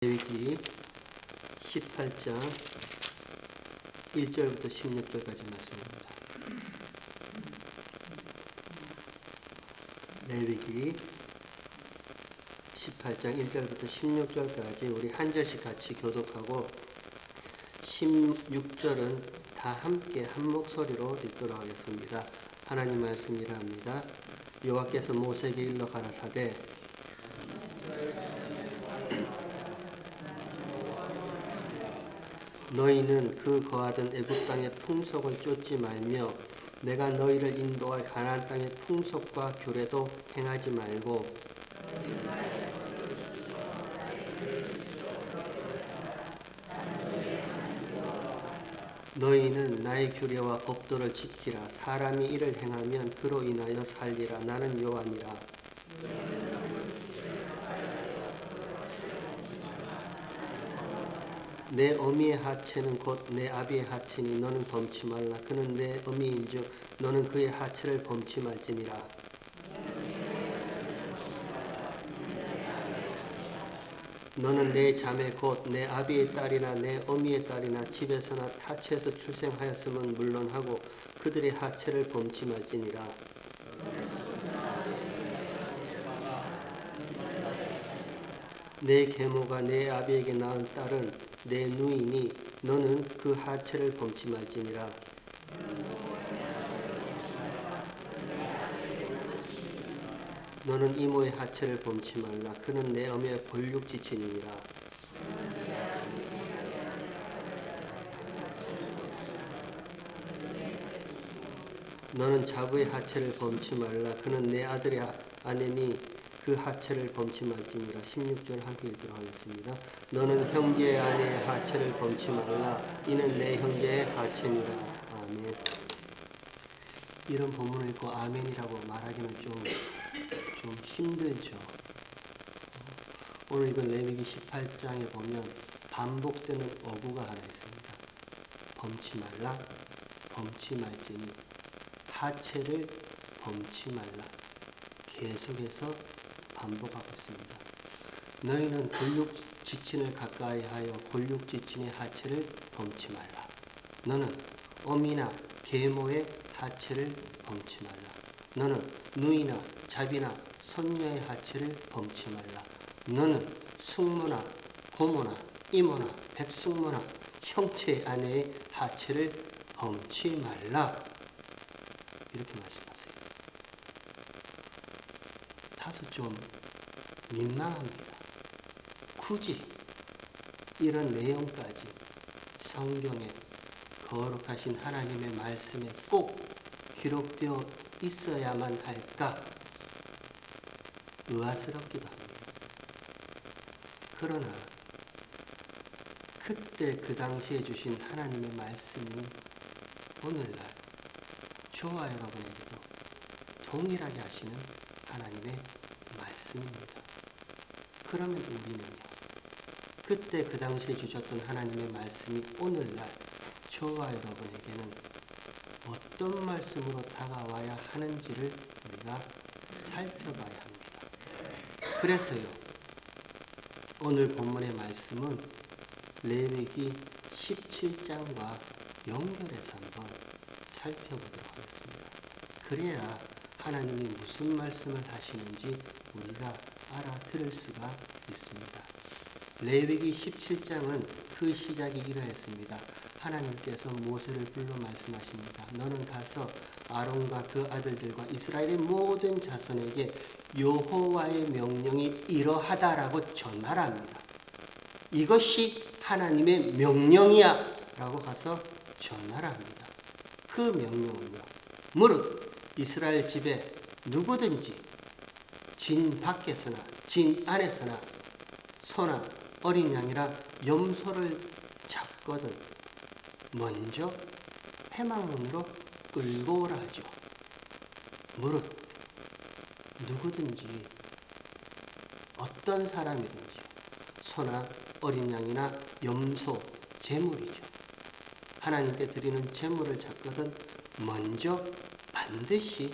레위기 18장 1절부터 16절까지 말씀입니다. 레위기 18장 1절부터 16절까지 우리 한 절씩 같이 교독하고 16절은 다 함께 한 목소리로 읽도록 하겠습니다. 하나님 말씀이라 합니다. 여호와께서 모세에게 일러 가라사대 너희는 그 거하던 애굽 땅의 풍속을 쫓지 말며 내가 너희를 인도할 가나안 땅의 풍속과 규례도 행하지 말고 너희는 나의 규례와 법도를 지키라. 사람이 이를 행하면 그로 인하여 살리라. 나는 여호와니라. 내 어미의 하체는 곧 내 아비의 하체니 너는 범치 말라. 그는 내 어미인즉 너는 그의 하체를 범치 말지니라. 너는 내 자매 곧 내 아비의 딸이나 내 어미의 딸이나 집에서나 타치에서 출생하였음은 물론하고 그들의 하체를 범치 말지니라. 내 계모가 내 아비에게 낳은 딸은 내 누이니 너는 그 하체를 범치 말지니라. 너는 이모의 하체를 범치 말라. 그는 내 어미의 골육지친이니라. 너는 자부의 하체를 범치 말라. 그는 내 아들의 아내니 그 하체를 범치 말지니라. 16절 함께 읽도록 하겠습니다. 너는 형제의 아내의 하체를 범치 말라. 이는 내 형제의 하체니라. 아멘. 이런 본문을 읽고 아멘이라고 말하기는 좀 힘들죠. 오늘 이건 레위기 18장에 보면 반복되는 어구가 하나 있습니다. 범치 말라, 범치 말지니, 하체를 범치 말라. 계속해서 반복하고 있습니다. 너희는 골육지친을 가까이 하여 골육지친의 하체를 범치 말라. 너는 어미나 계모의 하체를 범치 말라. 너는 누이나 자비나 손녀의 하체를 범치 말라. 너는 숙모나 고모나 이모나 백숙모나 형제 아내의 하체를 범치 말라. 이렇게 말씀하세요. 다소 좀 민망합니다. 굳이 이런 내용까지 성경에 거룩하신 하나님의 말씀에 꼭 기록되어 있어야만 할까 의아스럽기도 합니다. 그러나 그때 그 당시에 주신 하나님의 말씀이 오늘날 저와 여러분에게도 동일하게 하시는 하나님의 말씀입니다. 그러면 우리는요, 그때 그 당시에 주셨던 하나님의 말씀이 오늘날 저와 여러분에게는 어떤 말씀으로 다가와야 하는지를 우리가 살펴봐야 합니다. 그래서요, 오늘 본문의 말씀은 레위기 17장과 연결해서 한번 살펴보도록 하겠습니다. 그래야 하나님이 무슨 말씀을 하시는지 우리가 알아들을 수가 있습니다. 레위기 17장은 그 시작이 이러했습니다. 하나님께서 모세를 불러 말씀하십니다. 너는 가서 아론과 그 아들들과 이스라엘의 모든 자손에게 여호와의 명령이 이러하다라고 전하랍니다. 이것이 하나님의 명령이야 라고 가서 전하랍니다. 그 명령은요, 무릇 이스라엘 집에 누구든지 진 밖에서나 진 안에서나 소나 어린 양이라 염소를 잡거든 먼저 회막문으로 끌고 오라 하죠. 무릇 누구든지 어떤 사람이든지 소나 어린 양이나 염소 제물이죠. 하나님께 드리는 제물을 잡거든 먼저 반드시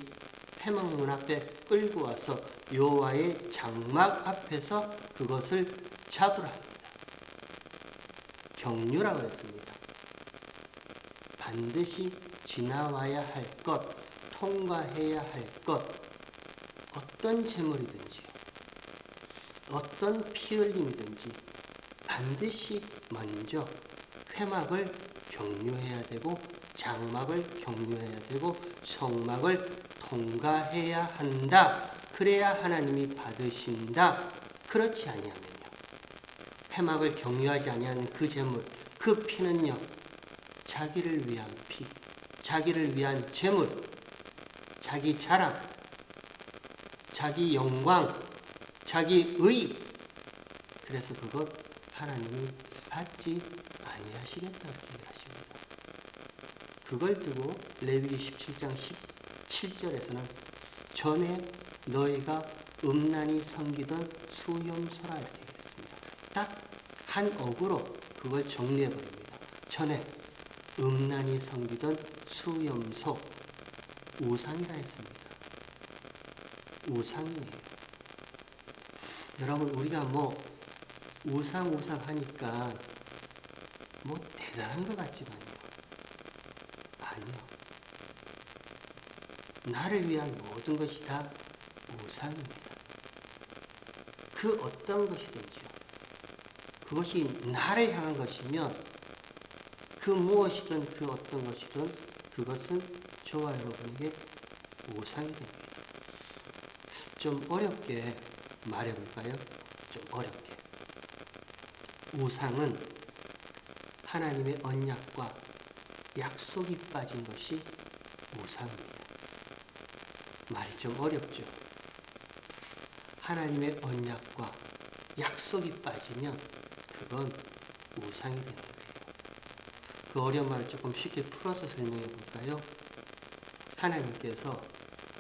회막문 앞에 끌고 와서 여호와의 장막 앞에서 그것을 잡으라 합니다. 경륜이라고 했습니다. 반드시 지나와야 할 것, 통과해야 할 것, 어떤 재물이든지요, 어떤 피 흘림이든지 반드시 먼저 회막을 경유해야 되고 장막을 경유해야 되고 성막을 통과해야 한다. 그래야 하나님이 받으신다. 그렇지 아니하면요, 회막을 경유하지 아니하는 그 재물, 그 피는요, 자기를 위한 피, 자기를 위한 재물, 자기 자랑, 자기 영광, 자기 의, 그래서 그것 하나님이 받지 아니하시겠다 이렇게 얘기하십니다. 그걸 두고 레위기 17장 17절에서는 전에 너희가 음란히 섬기던 수염소라 이렇게 얘기했습니다. 딱 한 어구로 그걸 정리해버립니다. 전에 음란히 섬기던 수염소, 우상이라 했습니다. 우상이에요. 여러분, 우리가 뭐 우상 하니까 뭐 대단한 것 같지만요, 아니요. 나를 위한 모든 것이 다 우상입니다. 그 어떤 것이든지요, 그것이 나를 향한 것이면 그 무엇이든 그 어떤 것이든 그것은 저와 여러분에게 우상이 됩니다. 좀 어렵게 말해볼까요? 좀 어렵게. 우상은 하나님의 언약과 약속이 빠진 것이 우상입니다. 말이 좀 어렵죠? 하나님의 언약과 약속이 빠지면 그건 우상이 되는 거예요. 그 어려운 말을 조금 쉽게 풀어서 설명해 볼까요? 하나님께서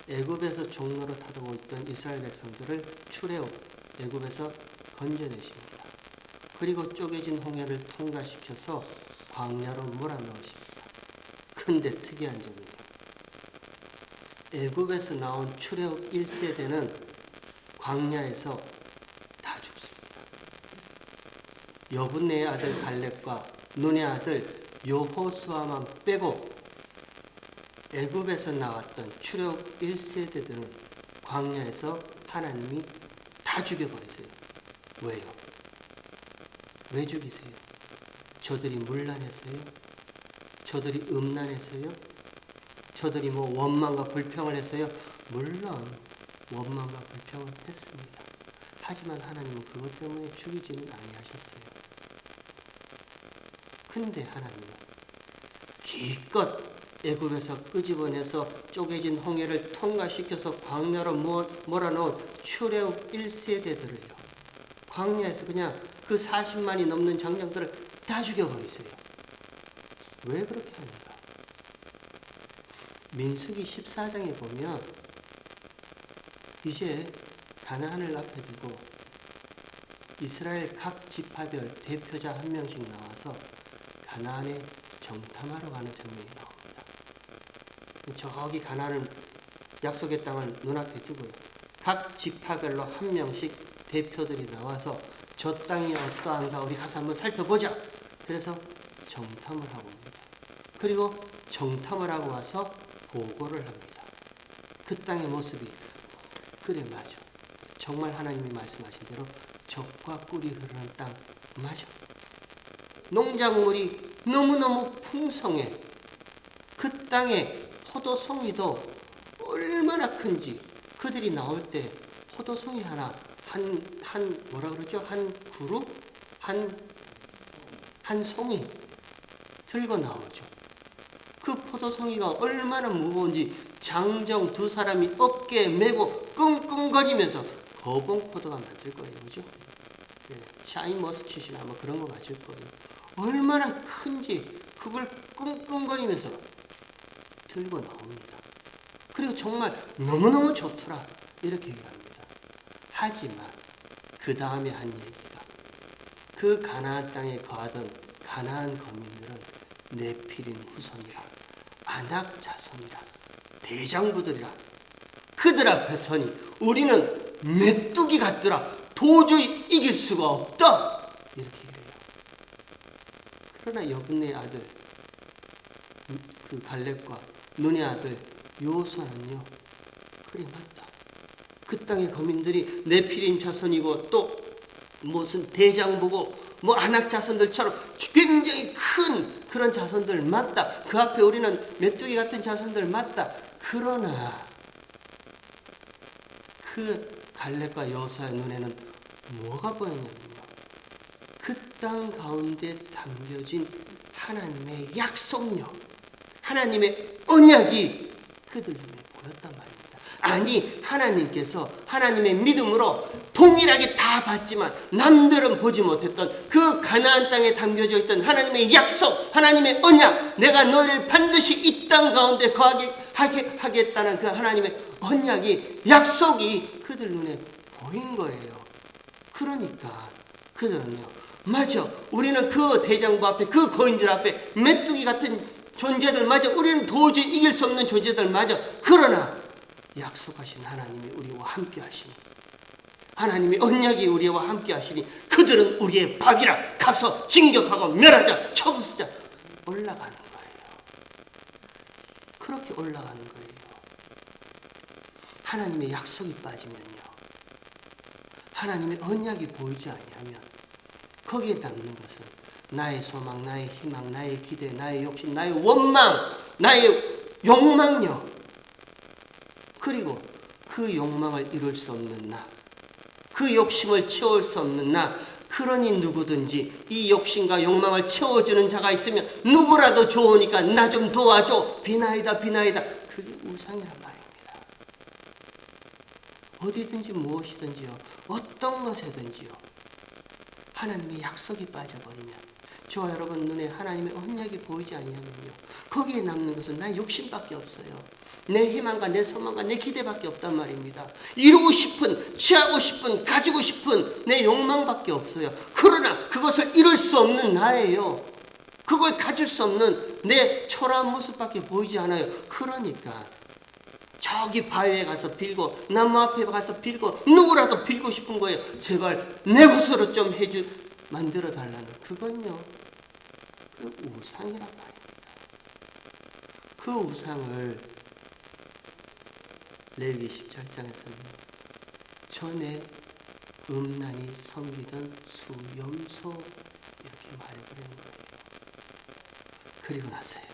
애굽에서 종로로 타고 있던 이스라엘 백성들을 출애굽 애굽에서 건져내십니다. 그리고 쪼개진 홍해를 통과시켜서 광야로 몰아넣으십니다. 근데 특이한 점은요, 애굽에서 나온 출애굽 1세대는 광야에서 다 죽습니다. 여분네의 아들 갈렙과 눈의 아들 여호수아만 빼고 애굽에서 나왔던 출애굽 1세대들은 광야에서 하나님이 다 죽여버리세요. 왜요? 왜 죽이세요? 저들이 문란해서요? 저들이 음란해서요? 저들이 뭐 원망과 불평을 해서요? 물론 원망과 불평을 했습니다. 하지만 하나님은 그것 때문에 죽이지는 아니하셨어요. 근데 하나님은 기껏 애굽에서 끄집어내서 쪼개진 홍해를 통과시켜서 광야로 몰아넣은 출애굽 1세대들을요, 광야에서 그냥 그 40만이 넘는 장정들을 다 죽여버리세요. 왜 그렇게 합니까? 민수기 14장에 보면 이제 가나안을 앞에 두고 이스라엘 각 지파별 대표자 한 명씩 나와서 가나안에 정탐하러 가는 장면이 나옵니다. 저기 가나안 약속의 땅을 눈앞에 두고요, 각 지파별로 한 명씩 대표들이 나와서 저 땅이 어떠한가 우리 가서 한번 살펴보자. 그래서 정탐을 하고 옵니다. 그리고 정탐을 하고 와서 보고를 합니다. 그 땅의 모습이 그래 맞아, 정말 하나님이 말씀하신 대로 젖과 꿀이 흐르는 땅 맞아. 농작물이 너무너무 풍성해. 그 땅에 포도송이도 얼마나 큰지, 그들이 나올 때 포도송이 하나 뭐라 그러죠? 한 그룹? 한 송이 들고 나오죠. 그 포도송이가 얼마나 무거운지 장정 두 사람이 어깨에 메고 끙끙거리면서 거봉포도가 맞을 거예요. 그죠? 샤인머스킷이나 뭐 그런 거 맞을 거예요. 얼마나 큰지 그걸 끙끙거리면서 들고 나옵니다. 그리고 정말 너무너무 좋더라 이렇게 얘기합니다. 하지만 그 다음에 한 얘기가, 그 가나안 땅에 거하던 가나안 거민들은 네피림 후손이라, 아낙 자손이라, 대장부들이라, 그들 앞에 서니 우리는 메뚜기 같더라, 도저히 이길 수가 없다 이렇게 얘기해요. 그러나 여분의 아들 그 갈렙과 눈의 아들 여호수아는요, 그래 맞다. 그 땅의 거민들이 네피림 자손이고 또 무슨 대장부고 뭐 아낙 자손들처럼 굉장히 큰 그런 자손들 맞다. 그 앞에 우리는 메뚜기 같은 자손들 맞다. 그러나 그 갈렙과 여호수아의 눈에는 뭐가 보였냐면요, 그 땅 가운데 담겨진 하나님의 약속력, 하나님의 언약이 그들 눈에 보였단 말입니다. 아니, 하나님께서 하나님의 믿음으로 동일하게 다 봤지만 남들은 보지 못했던 그 가나안 땅에 담겨져 있던 하나님의 약속, 하나님의 언약, 내가 너희를 반드시 이 땅 가운데 거하게 하겠다는 그 하나님의 언약이, 약속이 그들 눈에 보인 거예요. 그러니까 그들은요, 맞아, 우리는 그 대장부 앞에, 그 거인들 앞에 메뚜기 같은 존재들 맞아, 우리는 도저히 이길 수 없는 존재들 맞아. 그러나 약속하신 하나님이 우리와 함께 하시니, 하나님의 언약이 우리와 함께 하시니 그들은 우리의 밥이라, 가서 진격하고 멸하자, 쳐부수자, 올라가는 거예요. 그렇게 올라가는 거예요. 하나님의 약속이 빠지면요, 하나님의 언약이 보이지 아니하면 거기에 남는 것은 나의 소망, 나의 희망, 나의 기대, 나의 욕심, 나의 원망, 나의 욕망요. 그리고 그 욕망을 이룰 수 없는 나, 그 욕심을 채울 수 없는 나, 그러니 누구든지 이 욕심과 욕망을 채워주는 자가 있으면 누구라도 좋으니까 나 좀 도와줘, 비나이다 비나이다. 그게 우상이란 말입니다. 어디든지 무엇이든지요, 어떤 것에든지요, 하나님의 약속이 빠져버리면, 저와 여러분 눈에 하나님의 언약이 보이지 아니하면요, 거기에 남는 것은 나의 욕심밖에 없어요. 내 희망과 내 소망과 내 기대밖에 없단 말입니다. 이루고 싶은, 취하고 싶은, 가지고 싶은 내 욕망밖에 없어요. 그러나 그것을 이룰 수 없는 나예요. 그걸 가질 수 없는 내 초라한 모습밖에 보이지 않아요. 그러니까 저기 바위에 가서 빌고, 나무 앞에 가서 빌고, 누구라도 빌고 싶은 거예요. 제발 내 것으로 좀 만들어 달라는, 그건요, 그 우상이란 말입니다. 그 우상을 레위기 17장에서는 전에 음란히 섬기던 수염소 이렇게 말해버리는 거예요. 그리고 나서요,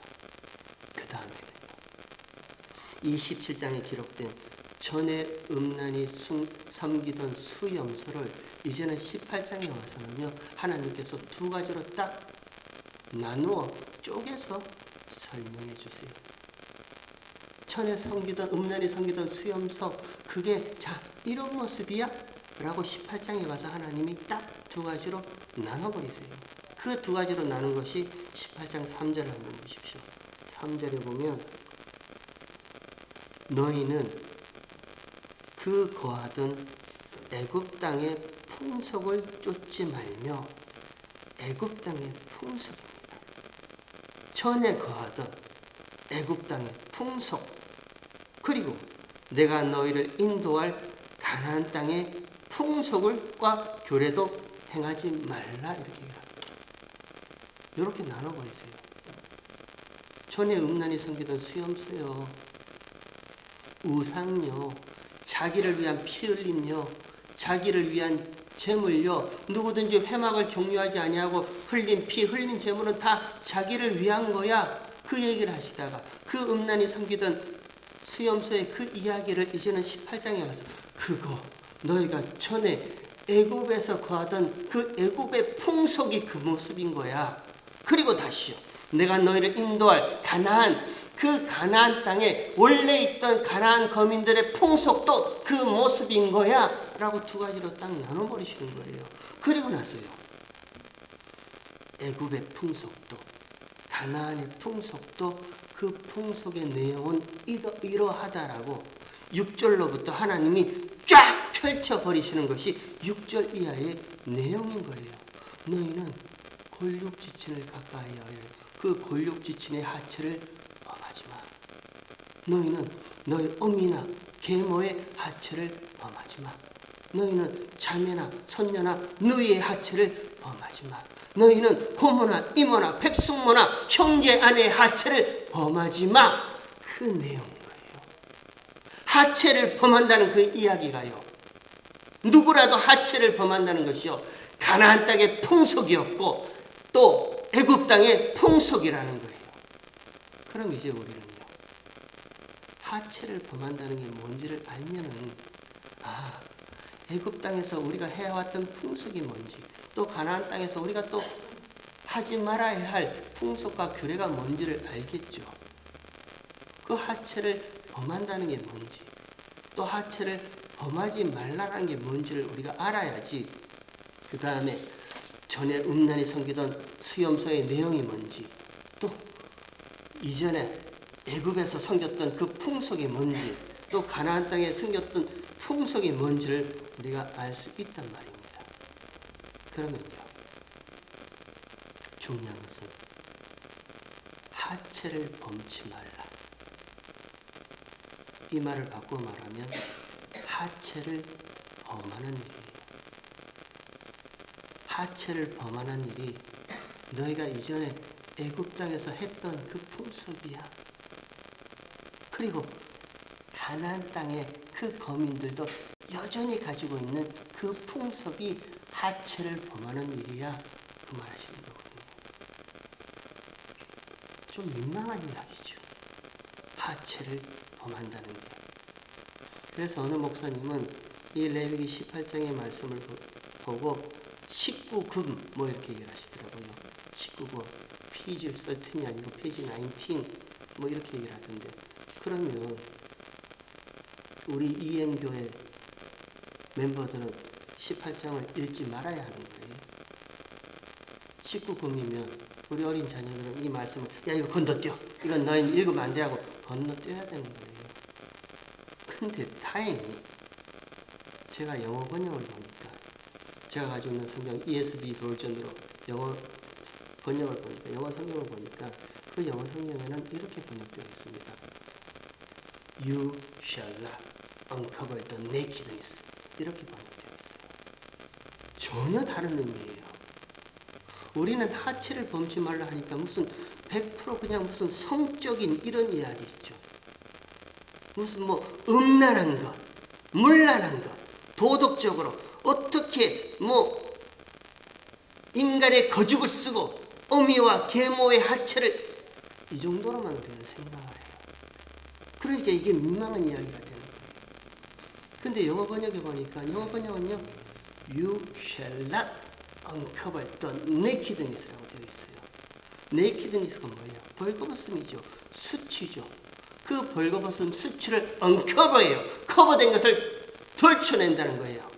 그 다음에는 이 17장에 기록된 전에 음란히 섬기던 수염소를 이제는 18장에 와서는요, 하나님께서 두 가지로 딱 나누어 쪼개서 설명해 주세요. 전에 음란히 섬기던 수염소, 그게 자 이런 모습이야? 라고 18장에 가서 하나님이 딱 두 가지로 나눠버리세요. 그 두 가지로 나눈 것이 18장 3절을 한번 보십시오. 3절에 보면 너희는 그 거하던 애굽 땅의 풍속을 쫓지 말며, 애굽 땅의 풍속입니다. 전에 거하던 애굽 땅의 풍속, 그리고 내가 너희를 인도할 가나안 땅의 풍속과 교례도 행하지 말라, 이렇게 합니다. 이렇게 나눠버리세요. 전에 음란히 섬기던 수염소요, 우상요, 자기를 위한 피 흘림요, 자기를 위한 재물요, 누구든지 회막을 경유하지 아니하고 흘린 피, 흘린 재물은 다 자기를 위한 거야, 그 얘기를 하시다가 그 음란히 섬기던 수염소의 그 이야기를 이제는 18장에 와서 그거 너희가 전에 애굽에서 거하던 그 애굽의 풍속이 그 모습인 거야. 그리고 다시요, 내가 너희를 인도할 가나안, 그 가나안 땅에 원래 있던 가나안 거민들의 풍속도 그 모습인 거야 라고 두 가지로 딱 나눠버리시는 거예요. 그리고 나서요, 애굽의 풍속도 가나안의 풍속도 그 풍속의 내용은 이러하다라고 6절로부터 하나님이 쫙 펼쳐버리시는 것이 6절 이하의 내용인 거예요. 너희는 골육지친을 가까이 하여 그 골육지친의 하체를 범하지 마. 너희는 너희 어미나 계모의 하체를 범하지 마. 너희는 자매나 손녀나 누이의 하체를 범하지 마. 너희는 고모나 이모나 백숙모나 형제 아내의 하체를 범하지 마. 그 내용인 거예요. 하체를 범한다는 그 이야기가요. 누구라도 하체를 범한다는 것이요. 가나안 땅의 풍속이었고 또 애굽 땅의 풍속이라는 거예요. 그럼 이제 우리는요. 하체를 범한다는 게 뭔지를 알면은 애굽 땅에서 우리가 해왔던 풍속이 뭔지 또 가나안 땅에서 우리가 또 하지 말아야 할 풍속과 규례가 뭔지를 알겠죠. 그 하체를 범한다는 게 뭔지 또 하체를 범하지 말라는 게 뭔지를 우리가 알아야지 그 다음에 전에 음란히 섬기던 수염소의 내용이 뭔지 또 이전에 애굽에서 섬겼던 그 풍속이 뭔지 또 가나안 땅에 섬겼던 풍속이 뭔지를 우리가 알 수 있단 말입니다. 그러면요. 중요한 것은 하체를 범치 말라. 이 말을 바꿔 말하면 하체를 범하는 일이에요. 하체를 범하는 일이 너희가 이전에 애굽 땅에서 했던 그 풍속이야. 그리고 가나안 땅의 그 거민들도 여전히 가지고 있는 그 풍속이 하체를 범하는 일이야. 그 말하시는 거거든요. 좀 민망한 이야기죠. 하체를 범한다는 게. 그래서 어느 목사님은 이 레위기 18장의 말씀을 보고 19금 뭐 이렇게 얘기를 하시더라고요. 19금 페이지 13이 아니고 페이지 19 뭐 이렇게 얘기를 하던데 그러면 우리 EM교회 멤버들은 18장을 읽지 말아야 하는 거예요. 19금이면 우리 어린 자녀들은 이 말씀을 야 이거 건너뛰어. 이건 너희는 읽으면 안 돼 하고 건너뛰어야 되는 거예요. 근데 다행히 제가 영어 번역을 보니까 제가 가지고 있는 성경 ESV 버전으로 영어 번역을 보니까 영어 성경을 보니까 그 영어 성경에는 이렇게 번역되어 있습니다. You shall not uncover the nakedness. 이렇게 번역되어 있어요. 전혀 다른 의미예요. 우리는 하체를 범치 말라 하니까 무슨 100% 그냥 무슨 성적인 이런 이야기 있죠. 무슨 뭐 음란한 것, 문란한 것, 도덕적으로 어떻게 뭐 인간의 거죽을 쓰고 어미와 계모의 하체를 이 정도로만 우리는 생각을 해요. 그러니까 이게 민망한 이야기가 되는 거예요. 근데 영어 번역에 보니까 영어 번역은요. You shall not uncover the nakedness라고 되어 있어요. nakedness가 뭐예요? 벌거벗음이죠. 수치죠. 그 벌거벗음 수치를 uncover해요. 커버된 것을 덜쳐낸다는 거예요.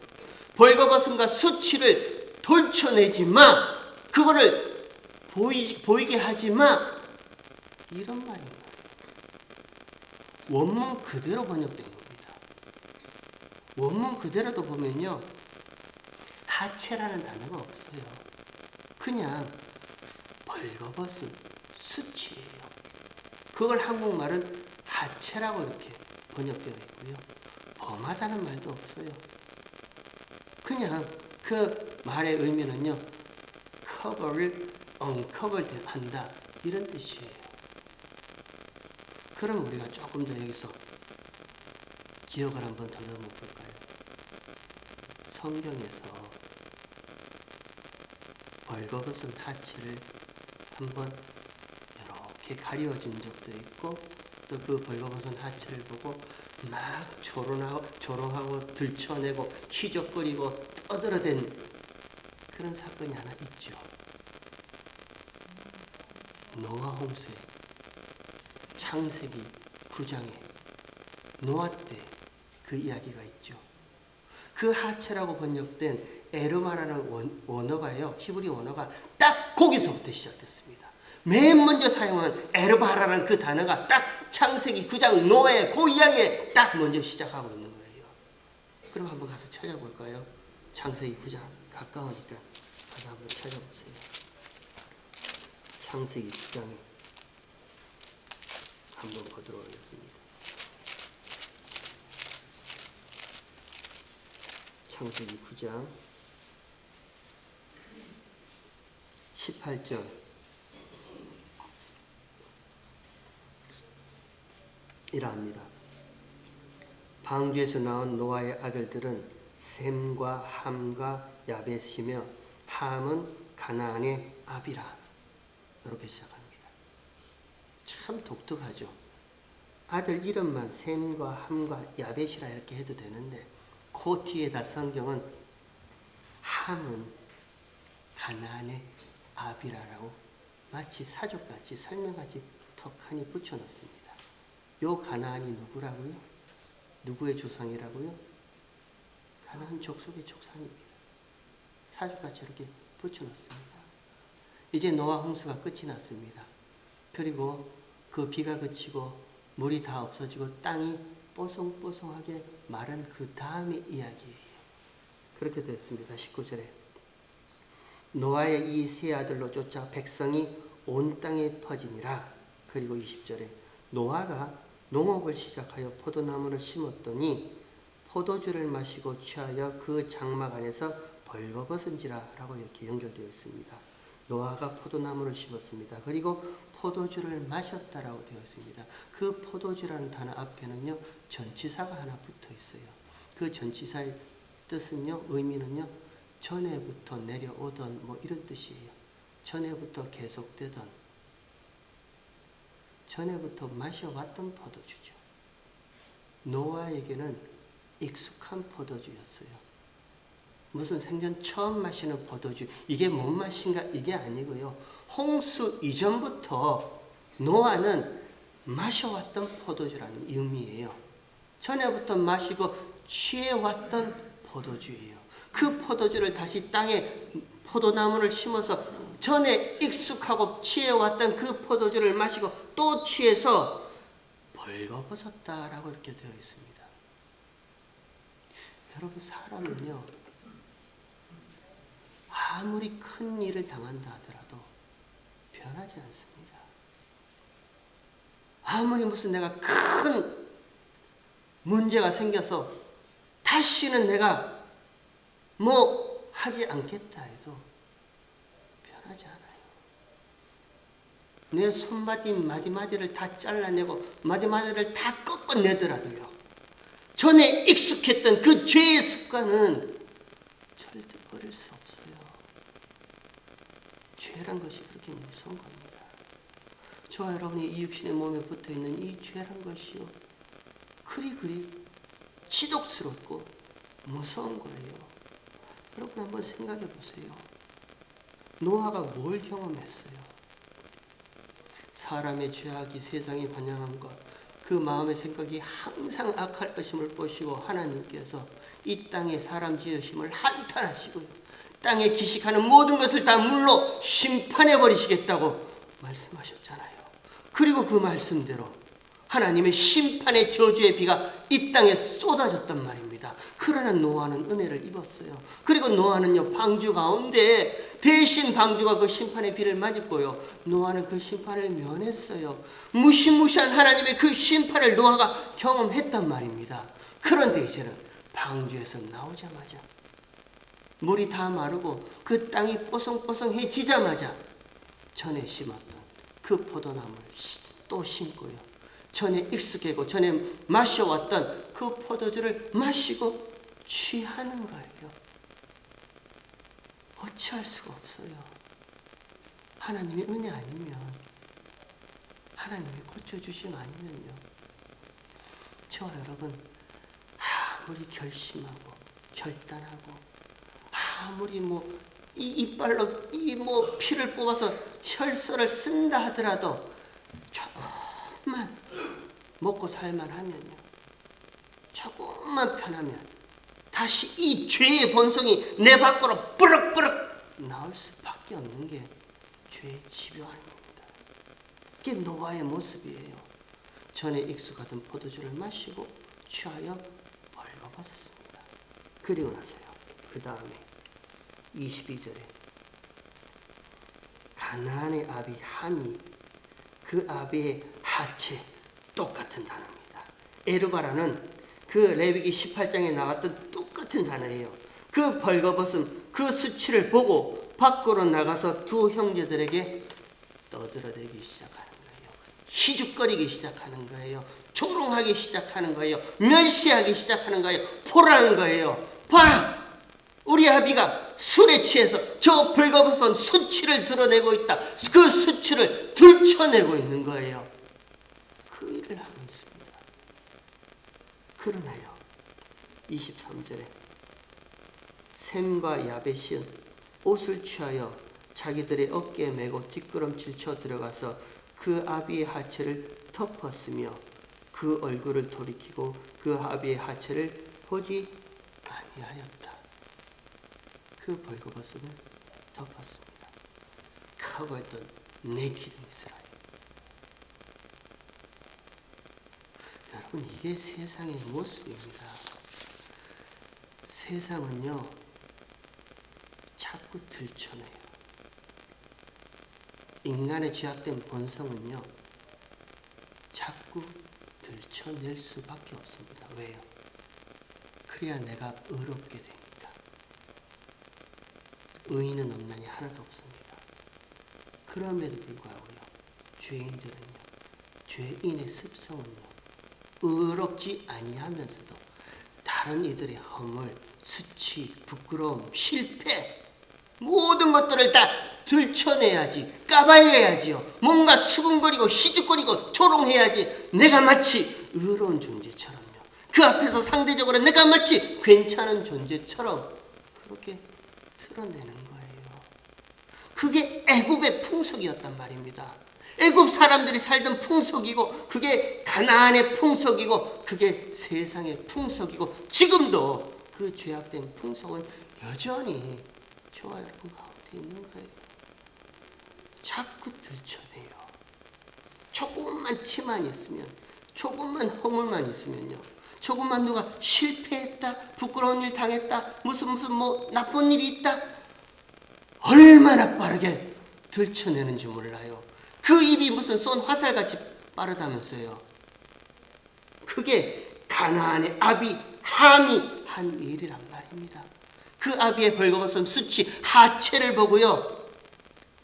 벌거벗음과 수치를 덜쳐내지 마. 그거를 보이게 하지 마. 이런 말인 거예요. 원문 그대로 번역된 겁니다. 원문 그대로도 보면요. 하체라는 단어가 없어요. 그냥 벌거벗은 수치예요. 그걸 한국말은 하체라고 이렇게 번역되어 있고요. 범하다는 말도 없어요. 그냥 그 말의 의미는요. 커버를 uncover 한다. 이런 뜻이에요. 그럼 우리가 조금 더 여기서 기억을 한번 더듬어 볼까요? 성경에서 벌거벗은 하체를 한번 이렇게 가려진 적도 있고 또 그 벌거벗은 하체를 보고 막 조롱하고 들춰내고 희적거리고 떠들어댄 그런 사건이 하나 있죠. 노아 홍수에 창세기 9장에 노아 때 그 이야기가 있죠. 그 하체라고 번역된 에르마라는 원어가요. 히브리 원어가 딱 거기서부터 시작됐습니다. 맨 먼저 사용한 에르바라는 그 단어가 딱 창세기 9장 노아의 그 이야기에 딱 먼저 시작하고 있는 거예요. 그럼 한번 가서 찾아볼까요? 창세기 9장 가까우니까 가서 한번 찾아보세요. 창세기 9장에 한번 보도록 하겠습니다. 창세기 9장 18절 이러합니다. 방주에서 나온 노아의 아들들은 셈과 함과 야벳이며 함은 가나안의 아비라. 이렇게 시작합니다. 참 독특하죠. 아들 이름만 셈과 함과 야벳이라 이렇게 해도 되는데 그 뒤에다 성경은 함은 가나안의 아비라라고 마치 사족같이 설명같이 턱하니 붙여놓습니다. 요 가나안이 누구라고요? 누구의 조상이라고요? 가나안 족속의 조상입니다. 사족같이 이렇게 붙여놓습니다. 이제 노아 홍수가 끝이 났습니다. 그리고 그 비가 그치고 물이 다 없어지고 땅이 뽀송뽀송하게 마른 그 다음의 이야기예요. 그렇게 됐습니다. 19절에 노아의 이 세 아들로 쫓아 백성이 온 땅에 퍼지니라. 그리고 20절에 노아가 농업을 시작하여 포도나무를 심었더니 포도주를 마시고 취하여 그 장막 안에서 벌거벗은지라 라고 이렇게 연결되어 있습니다. 노아가 포도나무를 심었습니다. 그리고 포도주를 마셨다라고 되어 있습니다. 그 포도주라는 단어 앞에는요 전치사가 하나 붙어 있어요. 그 전치사의 뜻은요, 의미는요, 전에부터 내려오던 뭐 이런 뜻이에요. 전에부터 계속되던, 전에부터 마셔왔던 포도주죠. 노아에게는 익숙한 포도주였어요. 무슨 생전 처음 마시는 포도주, 이게 뭔 맛인가 이게 아니고요. 홍수 이전부터 노아는 마셔왔던 포도주라는 의미예요. 전에부터 마시고 취해왔던 포도주예요. 그 포도주를 다시 땅에 포도나무를 심어서 전에 익숙하고 취해왔던 그 포도주를 마시고 또 취해서 벌거벗었다라고 이렇게 되어 있습니다. 여러분, 사람은요 아무리 큰 일을 당한다 하더라도 변하지 않습니다. 아무리 무슨 내가 큰 문제가 생겨서 다시는 내가 뭐 하지 않겠다 해도 변하지 않아요. 내 손마디 마디마디를 다 잘라내고 마디마디를 다 꺾어내더라도요, 전에 익숙했던 그 죄의 습관은 절대 버릴 수 없어요. 죄란 것이 그렇게 무서운 겁니다. 저와 여러분이 이 육신의 몸에 붙어있는 이 죄란 것이요, 그리 지독스럽고 무서운 거예요. 여러분 한번 생각해 보세요. 노아가 뭘 경험했어요? 사람의 죄악이 세상에 관영한 것, 그 마음의 생각이 항상 악할 것임을 보시고 하나님께서 이 땅에 사람 지으심을 한탄하시고요, 땅에 기식하는 모든 것을 다 물로 심판해 버리시겠다고 말씀하셨잖아요. 그리고 그 말씀대로 하나님의 심판의 저주의 비가 이 땅에 쏟아졌단 말입니다. 그러나 노아는 은혜를 입었어요. 그리고 노아는요, 방주 가운데 대신 방주가 그 심판의 비를 맞았고요, 노아는 그 심판을 면했어요. 무시무시한 하나님의 그 심판을 노아가 경험했단 말입니다. 그런데 이제는 방주에서 나오자마자 물이 다 마르고 그 땅이 뽀송뽀송해지자마자 전에 심었던 그 포도나무를 또 심고요, 전에 익숙하고 전에 마셔왔던 그 포도주를 마시고 취하는 거예요. 어찌할 수가 없어요. 하나님의 은혜 아니면, 하나님이 고쳐주심 아니면요, 저와 여러분 아무리 결심하고 결단하고 아무리 이 이빨로 피를 뽑아서 혈서를 쓴다 하더라도 조금만 먹고 살만 하면요, 조금만 편하면 다시 이 죄의 본성이 내 밖으로 뿌럭뿌럭 나올 수밖에 없는 게 죄의 지배함입니다. 그게 노아의 모습이에요. 전에 익숙하던 포도주를 마시고 취하여 벌거벗었습니다. 그리고 나서요, 그 다음에 22절에 가나안의 아비 함이 그 아비의 하체, 똑같은 단어입니다. 에르바라는 그 레위기 18장에 나왔던 똑같은 단어예요. 그 벌거벗음, 그 수치를 보고 밖으로 나가서 두 형제들에게 떠들어대기 시작하는 거예요. 희죽거리기 시작하는 거예요. 조롱하기 시작하는 거예요. 멸시하기 시작하는 거예요. 보라는 거예요. 봐! 우리 아비가 술에 취해서 저 벌거벗은 수치를 드러내고 있다. 그 수치를 들춰내고 있는 거예요. 그 일을 하고 있습니다. 그러나요, 23절에 셈과 야벳은 옷을 취하여 자기들의 어깨에 메고 뒷걸음질 쳐 들어가서 그 아비의 하체를 덮었으며 그 얼굴을 돌이키고 그 아비의 하체를 보지 아니하였다. 그 벌거벗음을 덮었습니다. Covered the naked Israel. 여러분, 이게 세상의 모습입니다. 세상은요, 자꾸 들춰내요. 인간의 죄악된 본성은요, 자꾸 들춰낼 수밖에 없습니다. 왜요? 그래야 내가 의롭게 됩니다. 의인은 없나니 하나도 없습니다. 그럼에도 불구하고요, 죄인들은요, 죄인의 습성은요, 의롭지 아니하면서도 다른 이들의 허물, 수치, 부끄러움, 실패, 모든 것들을 다 들춰내야지, 까발려야지요. 뭔가 수근거리고 희죽거리고 조롱해야지 내가 마치 의로운 존재처럼요. 그 앞에서 상대적으로 내가 마치 괜찮은 존재처럼 그렇게 드러내는 거예요. 그게 애굽의 풍속이었단 말입니다. 애굽 사람들이 살던 풍속이고, 그게 가나안의 풍속이고, 그게 세상의 풍속이고, 지금도 그 죄악된 풍속은 여전히 저와 여러분 가운데 있는 거예요. 자꾸 들춰내요. 조금만 티만 있으면, 조금만 허물만 있으면요, 조금만 누가 실패했다, 부끄러운 일 당했다, 무슨 뭐 나쁜 일이 있다, 얼마나 빠르게 들춰내는지 몰라요. 그 입이 무슨 쏜 화살같이 빠르다면서요. 그게 가나안의 아비 함이 한 일이란 말입니다. 그 아비의 벌거벗은 수치 하체를 보고요,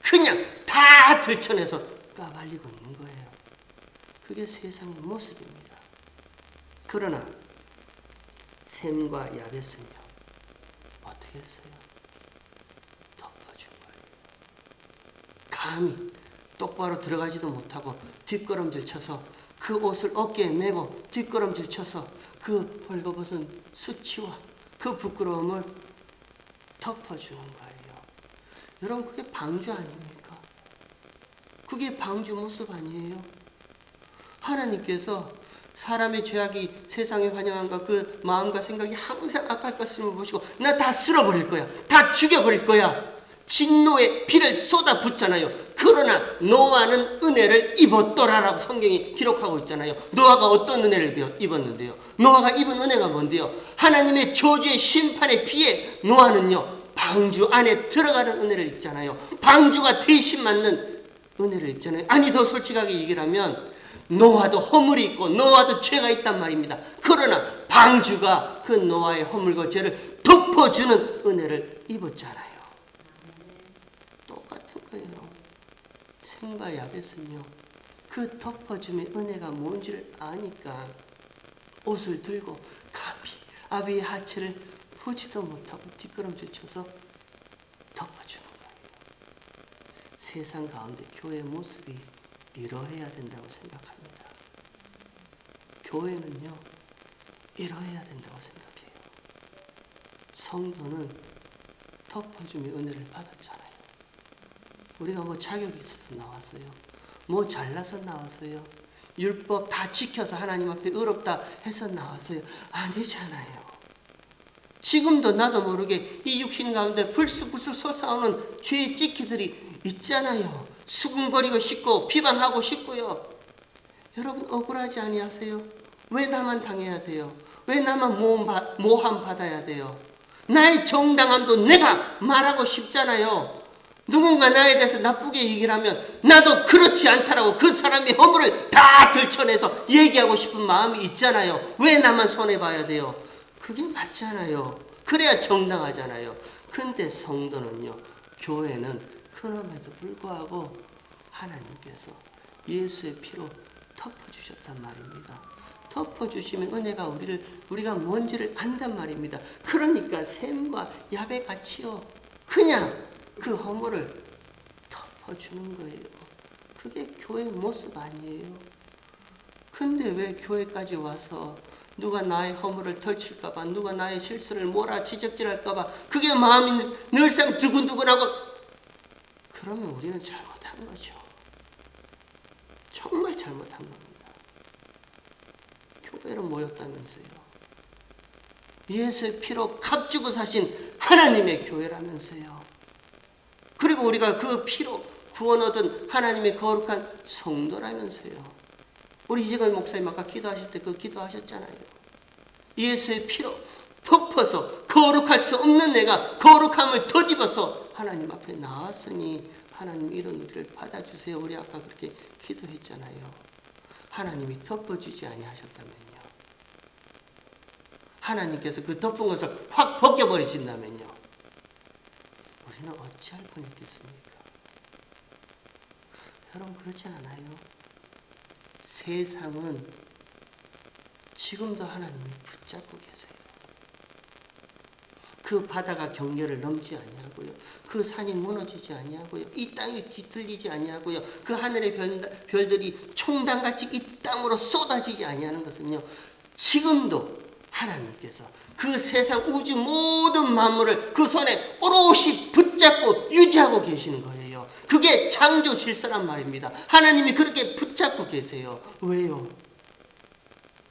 그냥 다 들춰내서 까발리고 있는 거예요. 그게 세상의 모습입니다. 그러나 셈과 야벳은요, 어떻게 했어요? 덮어준 거예요. 감히 똑바로 들어가지도 못하고 뒷걸음질 쳐서 그 옷을 어깨에 메고 뒷걸음질 쳐서 그 벌거벗은 수치와 그 부끄러움을 덮어주는 거예요. 여러분, 그게 방주 아닙니까? 그게 방주 모습 아니에요? 하나님께서 사람의 죄악이 세상에 환영한가 그 마음과 생각이 항상 악할 것임을 보시고 나 다 쓸어버릴 거야, 다 죽여버릴 거야, 진노의 비를 쏟아붓잖아요. 그러나 노아는 은혜를 입었더라라고 성경이 기록하고 있잖아요. 노아가 어떤 은혜를 입었는데요? 노아가 입은 은혜가 뭔데요? 하나님의 저주의 심판의 비에 노아는요, 방주 안에 들어가는 은혜를 입잖아요. 방주가 대신 맞는 은혜를 입잖아요. 아니, 더 솔직하게 얘기를 하면 노아도 허물이 있고 노아도 죄가 있단 말입니다. 그러나 방주가 그 노아의 허물과 죄를 덮어주는 은혜를 입었잖아요. 똑같은 거예요. 셈과 야벳은요, 그 덮어줌의 은혜가 뭔지를 아니까 옷을 들고 감히 아비의 하체를 보지도 못하고 뒷걸음질 쳐서 덮어주는 거예요. 세상 가운데 교회의 모습이 이러해야 된다고 생각합니다. 교회는요, 이러해야 된다고 생각해요. 성도는 덮어줌의 은혜를 받았잖아요. 우리가 뭐 자격이 있어서 나왔어요? 뭐 잘나서 나왔어요? 율법 다 지켜서 하나님 앞에 의롭다 해서 나왔어요? 아니잖아요. 지금도 나도 모르게 이 육신 가운데 불쑥불쑥 솟아오는 죄의 찌키들이 있잖아요. 수군거리고 싶고 비방하고 싶고요. 여러분, 억울하지 아니하세요? 왜 나만 당해야 돼요? 왜 나만 모함 받아야 돼요? 나의 정당함도 내가 말하고 싶잖아요. 누군가 나에 대해서 나쁘게 얘기를 하면 나도 그렇지 않다라고 그 사람의 허물을 다 들춰내서 얘기하고 싶은 마음이 있잖아요. 왜 나만 손해봐야 돼요? 그게 맞잖아요. 그래야 정당하잖아요. 근데 성도는요, 교회는 그럼에도 불구하고 하나님께서 예수의 피로 덮어주셨단 말입니다. 덮어주시면 은혜가 우리가 뭔지를 안단 말입니다. 그러니까 샘과 야벳같이요, 그냥 그 허물을 덮어주는 거예요. 그게 교회의 모습 아니에요. 근데 왜 교회까지 와서 누가 나의 허물을 덜칠까봐, 누가 나의 실수를 지적질할까봐 그게 마음이 늘상 두근두근하고, 그러면 우리는 잘못한 거죠. 정말 잘못한 겁니다. 교회로 모였다면서요. 예수의 피로 값주고 사신 하나님의 교회라면서요. 그리고 우리가 그 피로 구원 얻은 하나님의 거룩한 성도라면서요. 우리 이재걸 목사님 아까 기도하실 때 그 기도하셨잖아요. 예수의 피로 덮어서 거룩할 수 없는 내가 거룩함을 덧입어서 하나님 앞에 나왔으니 하나님 이런 우리를 받아주세요. 우리 아까 그렇게 기도했잖아요. 하나님이 덮어주지 아니하셨다면요. 하나님께서 그 덮은 것을 확 벗겨버리신다면요. 우리는 어찌할 뻔했겠습니까? 여러분 그렇지 않아요? 세상은 지금도 하나님이 붙잡고 계세요. 그 바다가 경계를 넘지 아니하고요. 그 산이 무너지지 아니하고요. 이 땅이 뒤틀리지 아니하고요. 그 하늘의 별들이 총단같이 이 땅으로 쏟아지지 아니하는 것은요. 지금도 하나님께서 그 세상 우주 모든 만물을 그 손에 오롯이 붙잡고 유지하고 계시는 거예요. 그게 창조 질서란 말입니다. 하나님이 그렇게 붙잡고 계세요. 왜요?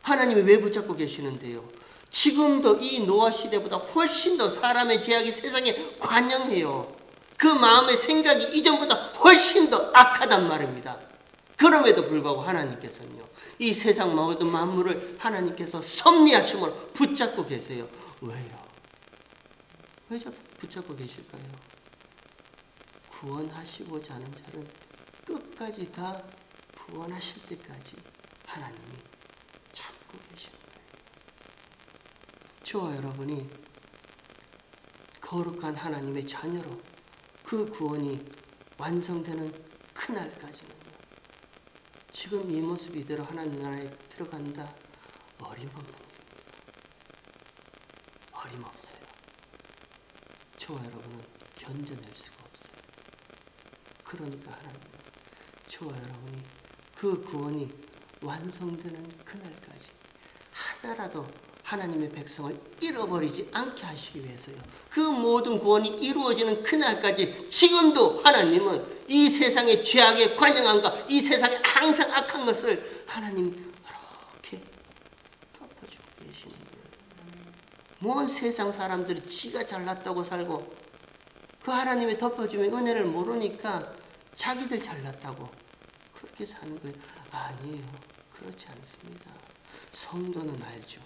하나님이 왜 붙잡고 계시는데요? 지금도 이 노아 시대보다 훨씬 더 사람의 죄악이 세상에 관영해요. 그 마음의 생각이 이전보다 훨씬 더 악하단 말입니다. 그럼에도 불구하고 하나님께서는요, 이 세상 모든 만물을 하나님께서 섭리하심으로 붙잡고 계세요. 왜요? 왜 붙잡고 계실까요? 구원하시고자 하는 자는 끝까지 다 구원하실 때까지 하나님이 참고 계시는 거예요. 저와 여러분이 거룩한 하나님의 자녀로 그 구원이 완성되는 그날까지는 지금 이 모습 이대로 하나님 나라에 들어간다 어림없는 일입니다. 어림없어요. 저와 여러분은 견뎌낼 수가 없어요. 그러니까 하나님은 저와 여러분이 그 구원이 완성되는 그날까지 하나라도 하나님의 백성을 잃어버리지 않게 하시기 위해서요. 그 모든 구원이 이루어지는 그날까지 지금도 하나님은 이 세상의 죄악의 관영함과 이 세상에 항상 악한 것을 하나님 이렇게 덮어주고 계시는 거예요. 뭔 세상 사람들이 지가 잘났다고 살고 그 하나님의 덮어주면 은혜를 모르니까 자기들 잘났다고 그렇게 사는 거예요. 아니에요. 그렇지 않습니다. 성도는 알죠.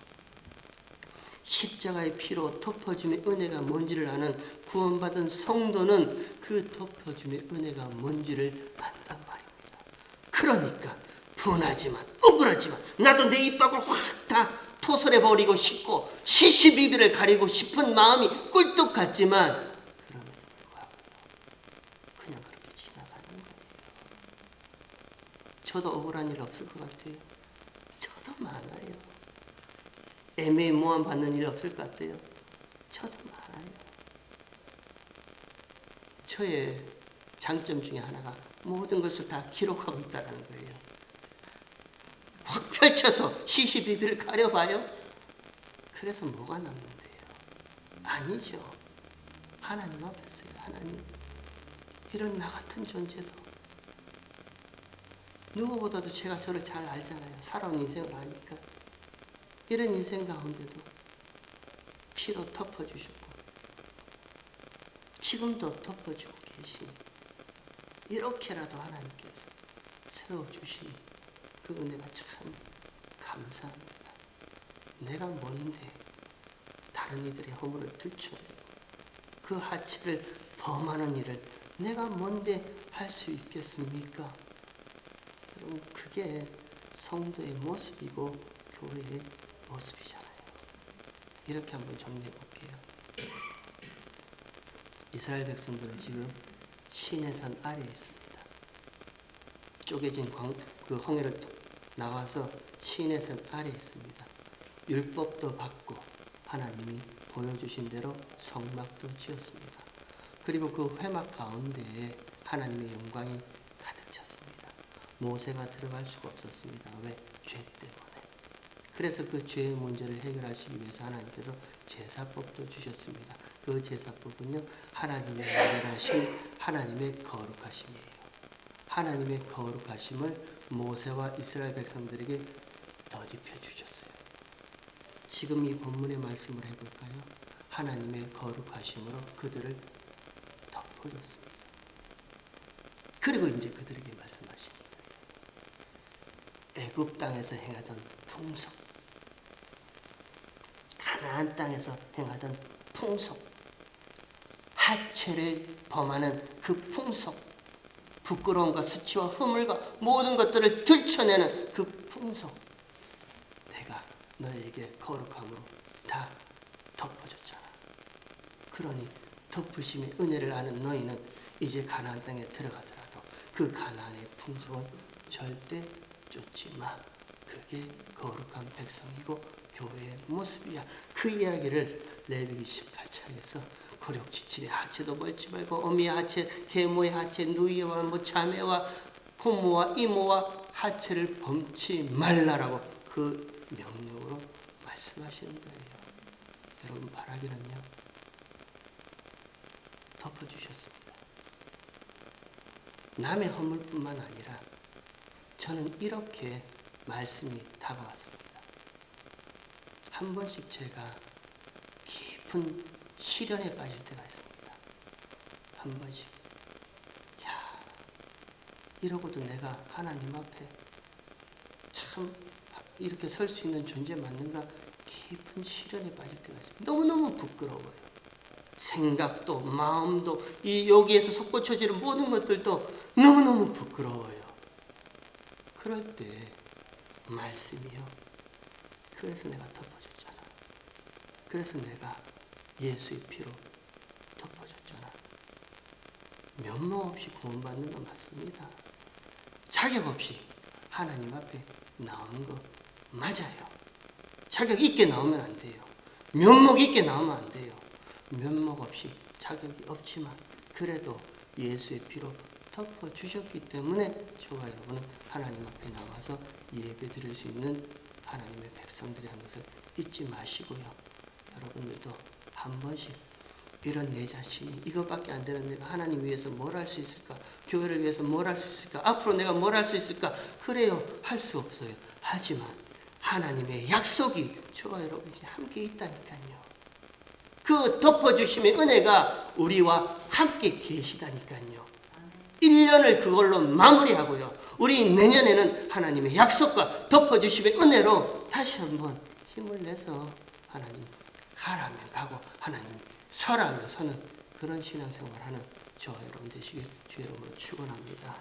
십자가의 피로 덮어줌의 은혜가 뭔지를 아는 구원받은 성도는 그 덮어줌의 은혜가 뭔지를 안단 말입니다. 그러니까 분하지만 억울하지만 나도 내 입밖을 확 다 토설해버리고 싶고 시시비비를 가리고 싶은 마음이 꿀뚝 같지만 그럼에도 불구하고 그냥 그렇게 지나가는 거예요. 저도 억울한 일 없을 것 같아요. 저도 많아요. 애매모호한 받는 일 없을 것 같아요. 저도 많아요. 저의 장점 중에 하나가 모든 것을 다 기록하고 있다는 거예요. 확 펼쳐서 시시비비를 가려봐요. 그래서 뭐가 남는데요? 아니죠. 하나님 앞에서요. 하나님, 이런 나 같은 존재도 누구보다도 제가 저를 잘 알잖아요. 살아온 인생을 아니까. 이런 인생 가운데도 피로 덮어주셨고 지금도 덮어주고 계시니 이렇게라도 하나님께서 세워주시니 그 은혜가 참 감사합니다. 내가 뭔데 다른 이들의 허물을 들춰내고 그 하체를 범하는 일을 내가 뭔데 할 수 있겠습니까? 여러분 그게 성도의 모습이고 교회의 모습이잖아요. 이렇게 한번 정리해 볼게요. 이스라엘 백성들은 지금 시내산 아래에 있습니다. 쪼개진 그 홍해를 나와서 시내산 아래에 있습니다. 율법도 받고 하나님이 보여주신 대로 성막도 지었습니다. 그리고 그 회막 가운데에 하나님의 영광이 가득 찼습니다. 모세가 들어갈 수가 없었습니다. 왜? 죄 때문에. 그래서 그 죄의 문제를 해결하시기 위해서 하나님께서 제사법도 주셨습니다. 그 제사법은요, 하나님의 나열하신 하나님의 거룩하심이에요. 하나님의 거룩하심을 모세와 이스라엘 백성들에게 덧입혀 주셨어요. 지금 이 본문의 말씀을 해볼까요? 하나님의 거룩하심으로 그들을 덮어줬습니다. 그리고 이제 그들에게 말씀하시는 거예요. 애굽 땅에서 행하던 풍속, 가나안 땅에서 행하던 풍속, 하체를 범하는 그 풍속, 부끄러움과 수치와 허물과 모든 것들을 들춰내는 그 풍속, 내가 너에게 거룩함으로 다 덮어줬잖아. 그러니 덮으심의 은혜를 아는 너희는 이제 가나안 땅에 들어가더라도 그 가나안의 풍속은 절대 쫓지 마. 그게 거룩한 백성이고 교회의 모습이야. 그 이야기를 레위기 18장에서 고력지칠의 하체도 멀지 말고 어미의 하체, 계모의 하체, 누이와 자매와 고모와 이모와 하체를 범치 말라라고 그 명령으로 말씀하시는 거예요. 여러분 바라기는요, 덮어주셨습니다. 남의 허물뿐만 아니라 저는 이렇게 말씀이 다가왔습니다. 한 번씩 제가 깊은 시련에 빠질 때가 있습니다. 한 번씩. 이러고도 내가 하나님 앞에 참 이렇게 설 수 있는 존재 맞는가? 깊은 시련에 빠질 때가 있습니다. 너무너무 부끄러워요. 생각도 마음도 여기에서 솟구쳐지는 모든 것들도 너무너무 부끄러워요. 그럴 때 말씀이요. 그래서 내가 덮어줬잖아. 그래서 내가 예수의 피로 덮어줬잖아. 면목 없이 구원받는 거 맞습니다. 자격 없이 하나님 앞에 나오는 거 맞아요. 자격 있게 나오면 안 돼요. 면목 있게 나오면 안 돼요. 면목 없이 자격이 없지만 그래도 예수의 피로 덮어주셨기 때문에 저와 여러분은 하나님 앞에 나와서 예배 드릴 수 있는 하나님의 백성들이라는 것을 잊지 마시고요. 여러분들도 한 번씩 이런 내 자신이 이것밖에 안 되는 내가 하나님 위해서 뭘 할 수 있을까? 교회를 위해서 뭘 할 수 있을까? 앞으로 내가 뭘 할 수 있을까? 그래요. 할 수 없어요. 하지만 하나님의 약속이 저와 여러분이 함께 있다니까요. 그 덮어주심의 은혜가 우리와 함께 계시다니까요. 1년을 그걸로 마무리하고요. 우리 내년에는 하나님의 약속과 덮어주심의 은혜로 다시 한번 힘을 내서 하나님 가라면 가고 하나님 서라면 서는 그런 신앙생활하는 저와 여러분 되시길 주의 이름으로 축원합니다.